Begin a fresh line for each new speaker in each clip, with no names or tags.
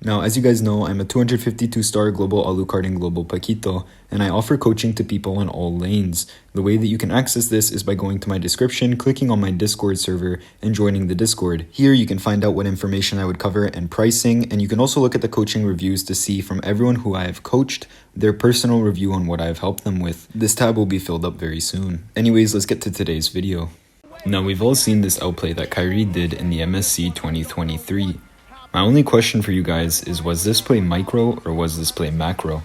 Now, as you guys know, I'm a 252-star Global Alucard and Global Paquito, and I offer coaching to people on all lanes. The way that you can access this is by going to my description, clicking on my Discord server, and joining the Discord. Here you can find out what information I would cover and pricing, and you can also look at the coaching reviews to see from everyone who I have coached their personal review on what I've helped them with. This tab will be filled up very soon. Anyways, let's get to today's video. Now, we've all seen this outplay that Kyrie did in the MSC 2023. My only question for you guys is, was this play micro or was this play macro?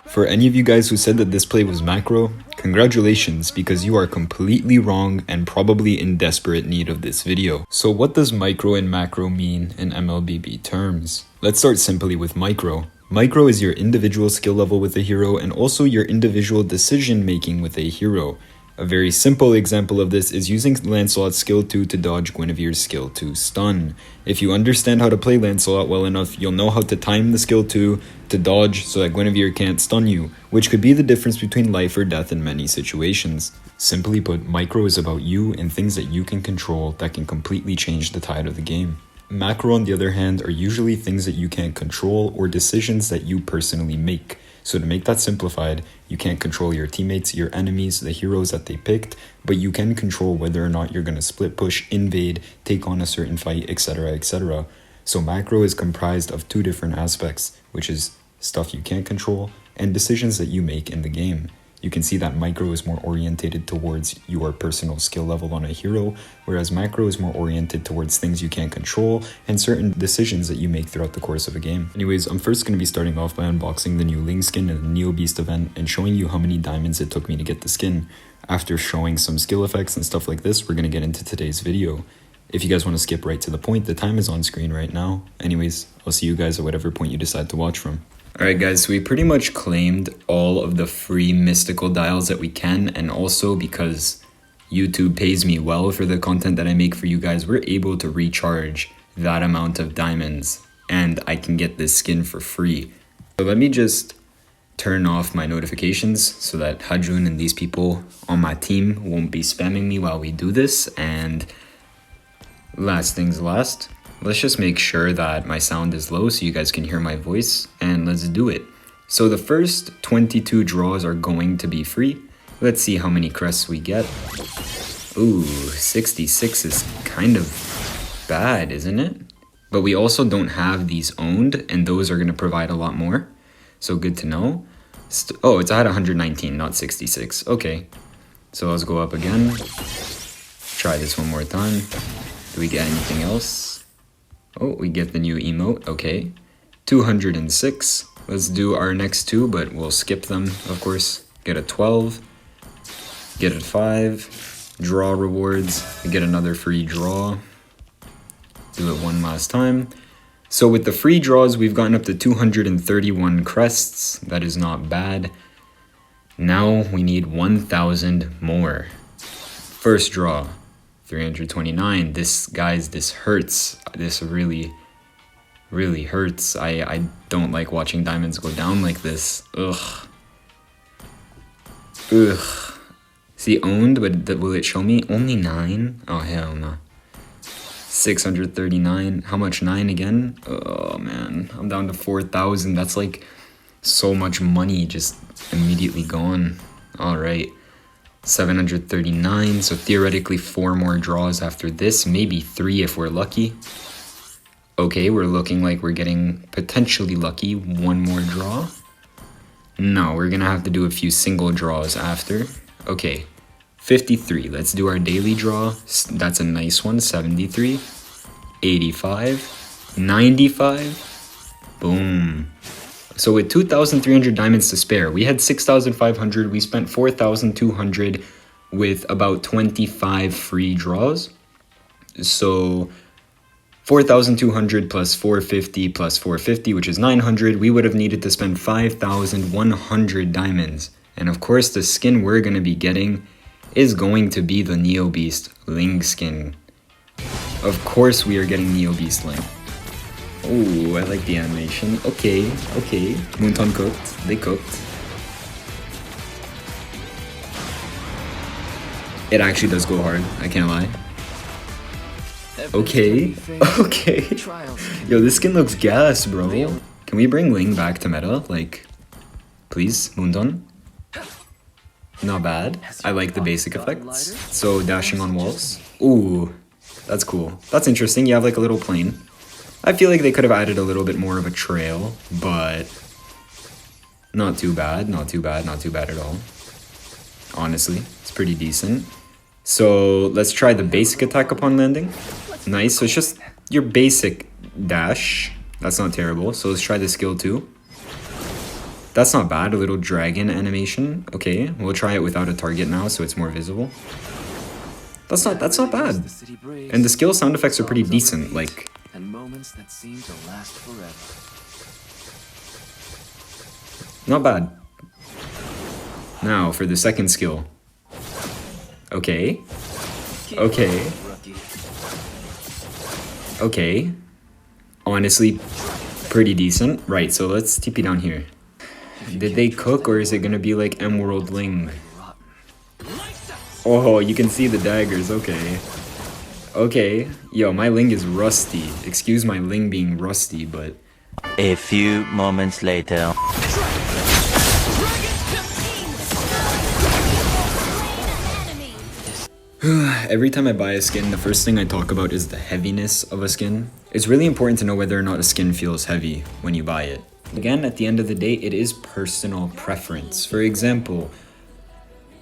For any of you guys who said that this play was macro, congratulations, because you are completely wrong and probably in desperate need of this video. So what does micro and macro mean in MLBB terms? Let's start simply with micro. Micro is your individual skill level with a hero and also your individual decision making with a hero. A very simple example of this is using Lancelot's skill 2 to dodge Guinevere's skill 2 stun. If you understand how to play Lancelot well enough, you'll know how to time the skill 2 to dodge so that Guinevere can't stun you, which could be the difference between life or death in many situations. Simply put, micro is about you and things that you can control that can completely change the tide of the game. Macro, on the other hand, are usually things that you can't control or decisions that you personally make. So to make that simplified, you can't control your teammates, your enemies, the heroes that they picked, but you can control whether or not you're going to split push, invade, take on a certain fight, etc, etc. So macro is comprised of two different aspects, which is stuff you can't control and decisions that you make in the game. You can see that micro is more orientated towards your personal skill level on a hero, whereas macro is more oriented towards things you can't control and certain decisions that you make throughout the course of a game. Anyways, I'm first going to be starting off by unboxing the new Ling skin in the Neo Beast event and showing you how many diamonds it took me to get the skin. After showing some skill effects and stuff like this, we're going to get into today's video. If you guys want to skip right to the point, the time is on screen right now. Anyways, I'll see you guys at whatever point you decide to watch from. Alright guys, so we pretty much claimed all of the free mystical dials that we can, and also because YouTube pays me well for the content that I make for you guys, we're able to recharge that amount of diamonds and I can get this skin for free. So let me just turn off my notifications so that Hajun and these people on my team won't be spamming me while we do this. And last things last, let's just make sure that my sound is low so you guys can hear my voice, and let's do it. So the first 22 draws are going to be free. Let's see how many crests we get. Ooh, 66 is kind of bad, isn't it? But we also don't have these owned, and those are going to provide a lot more. So good to know. Oh, it's at 119, not 66. Okay, so let's go up again. Try this one more time. Do we get anything else? Oh, we get the new emote, okay. 206. Let's do our next two, but we'll skip them, of course. Get a 12. Get a 5. Draw rewards. We get another free draw. Do it one last time. So with the free draws, we've gotten up to 231 crests. That is not bad. Now we need 1,000 more. First draw. 329. This hurts. This really hurts. I don't like watching diamonds go down like this. Ugh. See, owned, but will it show me? Only 9? Oh, hell no. 639. How much? 9 again? Oh, man. I'm down to 4,000. That's like so much money just immediately gone. All right. 739, so theoretically 4 more draws after this, maybe 3 if we're lucky. Okay, we're looking like we're getting potentially lucky. 1 more draw. No, we're gonna have to do a few single draws after. Okay, 53, let's do our daily draw. That's a nice one. 73, 85, 95, boom. So with 2,300 diamonds to spare, we had 6,500, we spent 4,200 with about 25 free draws. So 4,200 plus 450 plus 450, which is 900, we would have needed to spend 5,100 diamonds. And of course, the skin we're going to be getting is going to be the Neo Beast Ling skin. Of course we are getting Neo Beast Ling. Oh, I like the animation. Okay. Moonton cooked. They cooked. It actually does go hard, I can't lie. Okay, okay. Yo, this skin looks gas, bro. Can we bring Ling back to meta? Like, please, Moondon? Not bad. I like the basic effects. So, dashing on walls. Ooh, that's cool. That's interesting. You have like a little plane. I feel like they could have added a little bit more of a trail, but not too bad, not too bad, not too bad at all. Honestly, it's pretty decent. So let's try the basic attack upon landing. Nice, so it's just your basic dash. That's not terrible. So let's try the skill 2. That's not bad, a little dragon animation. Okay, we'll try it without a target now so it's more visible. That's not bad. And the skill sound effects are pretty decent, like...
And moments that seem to last forever.
Not bad. Now for the second skill. Okay. Okay. Okay. Honestly, pretty decent. Right, so let's TP down here. Did they cook or is it gonna be like Emerald Ling? Oh, you can see the daggers, okay. Okay. Yo, my Ling is rusty. Excuse my Ling being rusty, but...
A few moments later.
Every time I buy a skin, the first thing I talk about is the heaviness of a skin. It's really important to know whether or not a skin feels heavy when you buy it. Again, at the end of the day, it is personal preference. For example,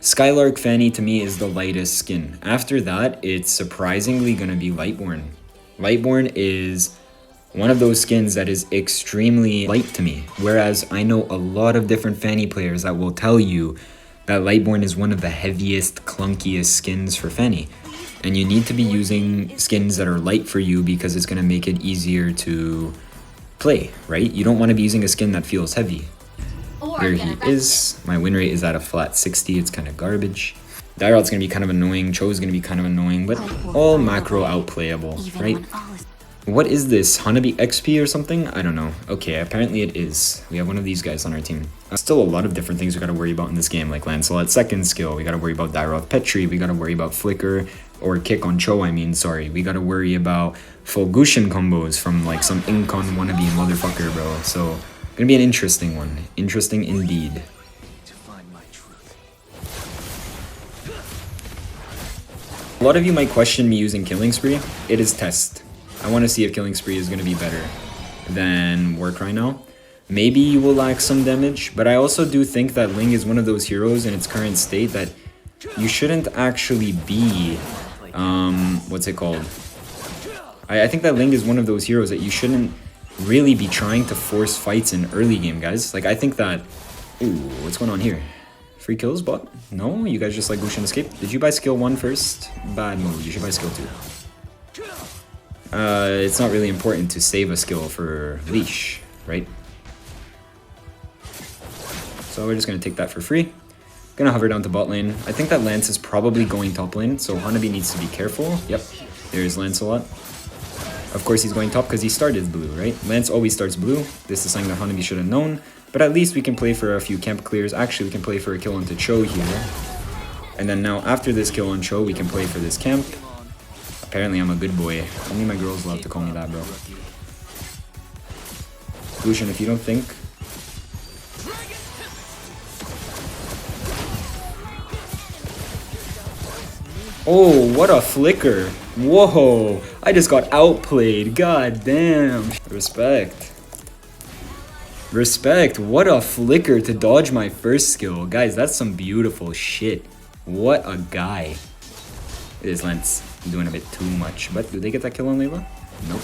Skylark Fanny to me is the lightest skin. After that, it's surprisingly gonna be Lightborn. Lightborn is one of those skins that is extremely light to me. Whereas I know a lot of different Fanny players that will tell you that Lightborn is one of the heaviest, clunkiest skins for Fanny. And you need to be using skins that are light for you because it's gonna make it easier to play, right? You don't wanna be using a skin that feels heavy. There he is. My win rate is at a flat 60. It's kind of garbage. Dairod's gonna be kind of annoying. Cho's gonna be kind of annoying, but all macro outplayable, right? What is this? NACT EXP or something? I don't know. Okay, apparently it is. We have one of these guys on our team. Still a lot of different things we gotta worry about in this game, like Lancelot's second skill. We gotta worry about Dairod Petri. We gotta worry about Flicker, or Kick on Cho, I mean, sorry. We gotta worry about full Gushin combos from like some Incon wannabe motherfucker, bro. So, gonna be an interesting one. Interesting indeed. A lot of you might question me using Killing Spree. It is test. I want to see if Killing Spree is going to be better than Warcry now. Maybe you will lack some damage, but I also do think that Ling is one of those heroes in its current state that you shouldn't actually be, what's it called? I think that Ling is one of those heroes that you shouldn't really be trying to force fights in early game, guys. Like, I think that... Ooh, what's going on here? Free kills, bot? No? You guys just like Lucian Escape? Did you buy skill 1 first? Bad move. You should buy skill 2. It's not really important to save a skill for Leash, right? So we're just going to take that for free. Gonna hover down to bot lane. I think that Lance is probably going top lane, so Hanabi needs to be careful. Yep, there's Lancelot. Of course he's going top because he started blue, right? Lance always starts blue. This is something that Hanabi should have known. But at least we can play for a few camp clears. Actually, we can play for a kill onto Cho here. And then now after this kill on Cho, we can play for this camp. Apparently I'm a good boy. Only my girls love to call me that, bro. Lucian, if you don't think... Oh, what a flicker. Whoa, I just got outplayed. God damn. Respect. Respect. What a flicker to dodge my first skill. Guys, that's some beautiful shit. What a guy. It is Lance doing a bit too much. But did they get that kill on Layla? Nope.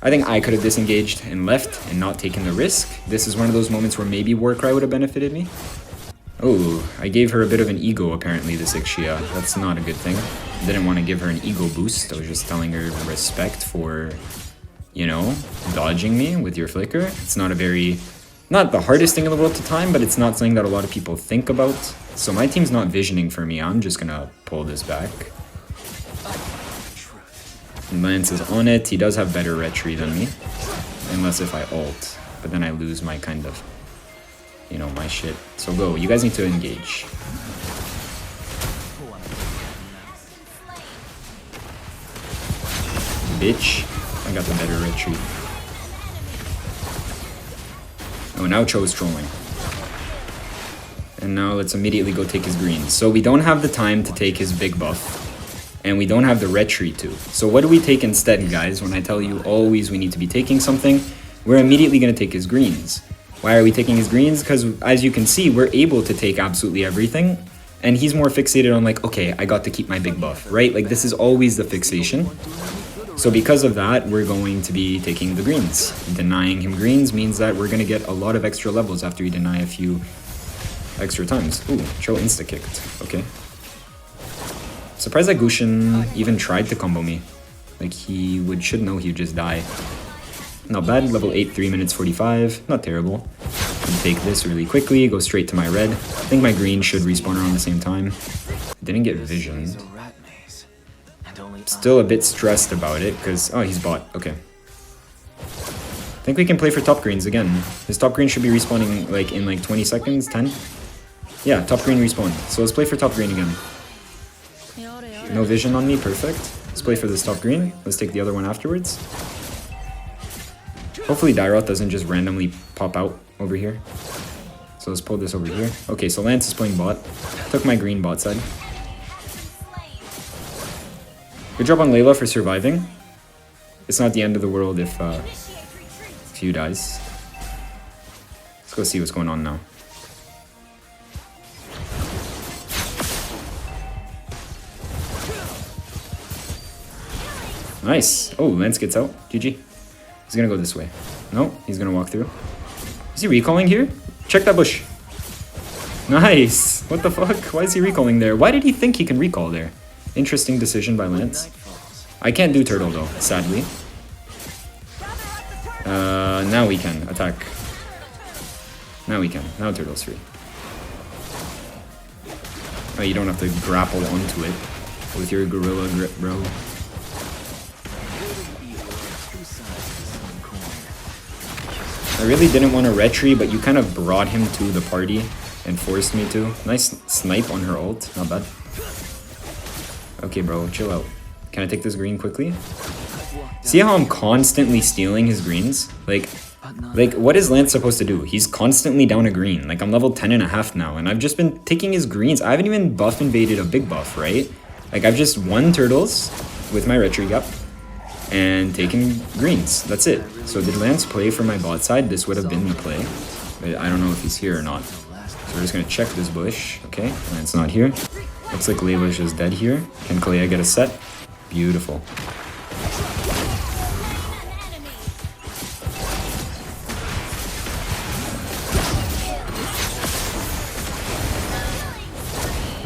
I think I could have disengaged and left and not taken the risk. This is one of those moments where maybe Warcry would have benefited me. Oh, I gave her a bit of an ego apparently, this Ixia. That's not a good thing. Didn't want to give her an ego boost. I was just telling her respect for, you know, dodging me with your flicker. It's not a very, not the hardest thing in the world to time, but it's not something that a lot of people think about. So my team's not visioning for me. I'm just gonna pull this back. Lance is on it. He does have better retry than me. Unless if I ult. But then I lose my kind of, you know, my shit. So go. You guys need to engage. bitch. I got the better retreat. Oh, now Cho's trolling. And now let's immediately go take his greens. So we don't have the time to take his big buff. And we don't have the retreat to. So what do we take instead, guys? When I tell you always we need to be taking something, we're immediately going to take his greens. Why are we taking his greens? Because as you can see, we're able to take absolutely everything. And he's more fixated on like, okay, I got to keep my big buff, right? Like this is always the fixation. So because of that, we're going to be taking the greens. Denying him greens means that we're going to get a lot of extra levels after we deny a few extra times. Ooh, Cho insta-kicked. Okay. Surprised that Gushin even tried to combo me. Like he should know he'd just die. Not bad, level 8, 3 minutes 45. Not terrible. Can take this really quickly, go straight to my red. I think my green should respawn around the same time. Didn't get visioned. Still a bit stressed about it because, oh, he's bot. Okay. I think we can play for top greens again. His top green should be respawning like in like 20 seconds, 10? Yeah, top green respawn. So let's play for top green again. No vision on me, perfect. Let's play for this top green. Let's take the other one afterwards. Hopefully Dairoth doesn't just randomly pop out over here. So let's pull this over here. Okay, so Lance is playing bot. Took my green bot side. Good job on Layla for surviving. It's not the end of the world if you dies. Let's go see what's going on now. Nice. Oh, Lance gets out. GG. He's gonna go this way. No, he's gonna walk through. Is he recalling here? Check that bush. Nice. What the fuck? Why is he recalling there? Why did he think he can recall there? Interesting decision by Lance. I can't do turtle though, sadly. Now we can attack. Now we can. Now turtle's free. Oh, you don't have to grapple onto it with your gorilla grip, bro. I really didn't want to retreat, but you kind of brought him to the party and forced me to. Nice snipe on her ult. Not bad. Okay, bro. Chill out. Can I take this green quickly? See how I'm constantly stealing his greens? Like, what is Lance supposed to do? He's constantly down a green. Like, I'm level 10.5 now, and I've just been taking his greens. I haven't even buff invaded a big buff, right? Like, I've just won turtles with my retreat up and taken greens. That's it. So did Lance play for my bot side? This would have been the play. But I don't know if he's here or not. So we're just going to check this bush. Okay, Lance not here. Looks like Layla's just dead here. Can Kalea get a set? Beautiful.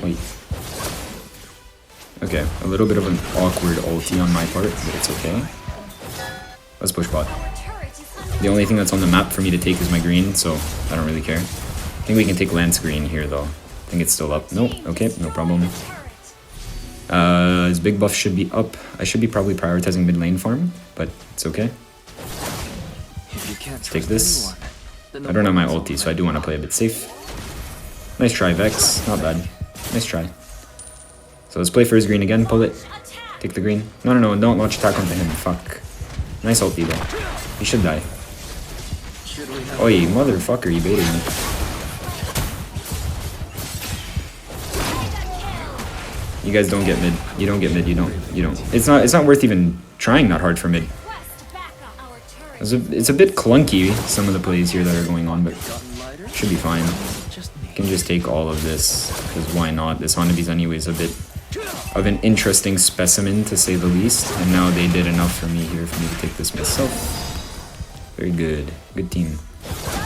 Wait. Okay, a little bit of an awkward ulti on my part, but it's okay. Let's push bot. The only thing that's on the map for me to take is my green, so I don't really care. I think we can take Lance green here, though. I think it's still up. Nope. Okay, no problem. His big buff should be up. I should be probably prioritizing mid lane farm, but it's okay. Let's take this. I don't have my ulti, so I do want to play a bit safe. Nice try, Vex. Not bad. Nice try. So let's play for his green again. Pull it. Take the green. No, don't launch attack onto him. Fuck. Nice ulti, though. He should die. Oi, motherfucker, you baited me. You guys don't get mid. You don't get mid. You don't. It's not worth even trying that hard for mid. It's a bit clunky, some of the plays here that are going on, but should be fine. You can just take all of this, because why not? This Hanabi's anyways a bit of an interesting specimen, to say the least, and now they did enough for me here for me to take this myself. Very good. Good team.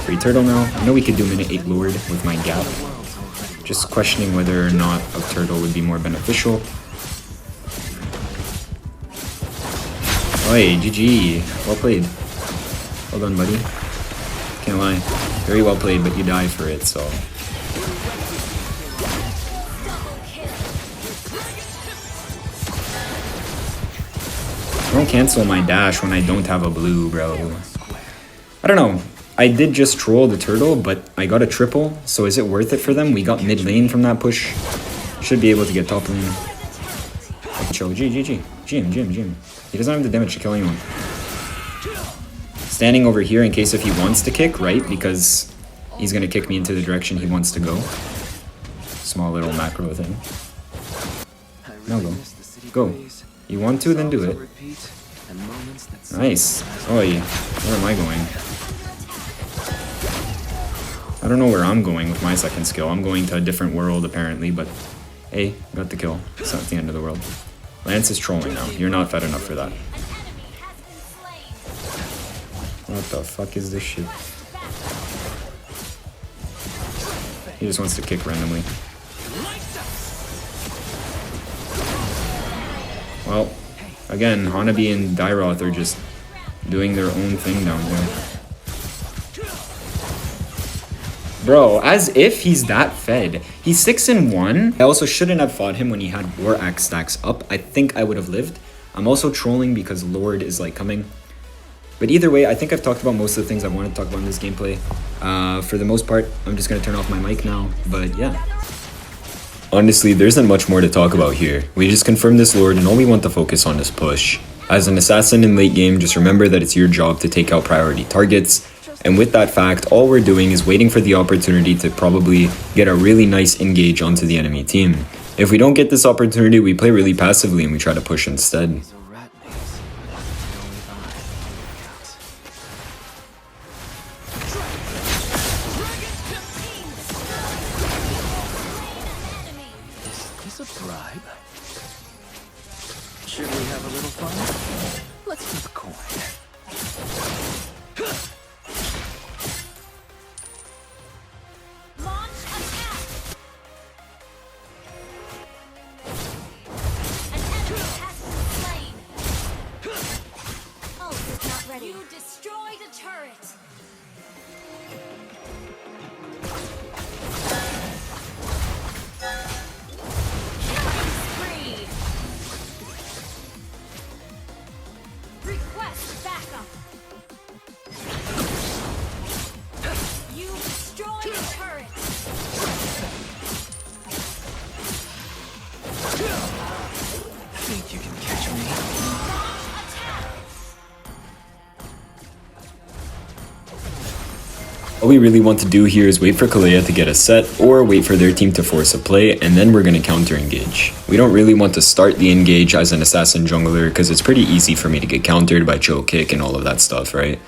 Free turtle now. I know we could do minute 8 Lord with my gap. Just questioning whether or not a turtle would be more beneficial. Oi, GG. Well played. Well done, buddy. Can't lie. Very well played, but you die for it, so... Don't cancel my dash when I don't have a blue, bro. I don't know. I did just troll the turtle, but I got a triple, so is it worth it for them? We got mid lane from that push. Should be able to get top lane. Chill, GG. GM. He doesn't have the damage to kill anyone. Standing over here in case if he wants to kick, right? Because he's gonna kick me into the direction he wants to go. Small little macro thing. Now go. Go. You want to, then do it. Nice. Oi, where am I going? I don't know where I'm going with my second skill. I'm going to a different world apparently, but hey, got the kill. It's not the end of the world. Lance is trolling now. You're not fed enough for that. What the fuck is this shit? He just wants to kick randomly. Well, again, Hanabi and Dairoth are just doing their own thing down there. Bro, as if he's that fed. He's 6-1. I also shouldn't have fought him when he had War Axe stacks up. I think I would have lived. I'm also trolling because Lord is like coming. But either way, I think I've talked about most of the things I wanted to talk about in this gameplay. For the most part, I'm just going to turn off my mic now. But yeah. Honestly, there isn't much more to talk about here. We just confirmed this Lord and all we want to focus on is push. As an assassin in late game, just remember that it's your job to take out priority targets. And with that fact, all we're doing is waiting for the opportunity to probably get a really nice engage onto the enemy team. If we don't get this opportunity, we play really passively and we try to push instead.
Is this a bribe? Should we have a little fun? Let's flip a coin.
You destroyed a turret! Killing spree! Request backup! You destroyed a turret!
Think you can catch me?
Launch attack!
All we really want to do here is wait for Kalea to get a set or wait for their team to force a play and then we're going to counter engage. We don't really want to start the engage as an assassin jungler because it's pretty easy for me to get countered by chill kick and all of that stuff, right?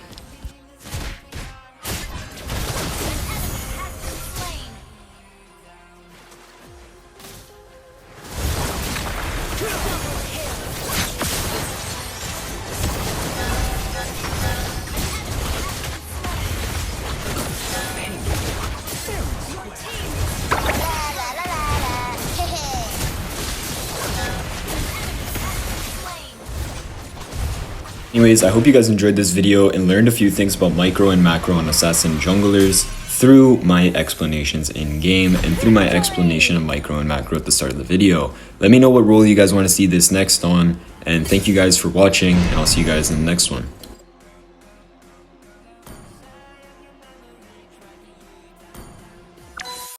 Anyways, I hope you guys enjoyed this video and learned a few things about micro and macro on assassin junglers through my explanations in game and through my explanation of micro and macro at the start of the video. Let me know what role you guys want to see this next on, and thank you guys for watching, and I'll see you guys in the next one.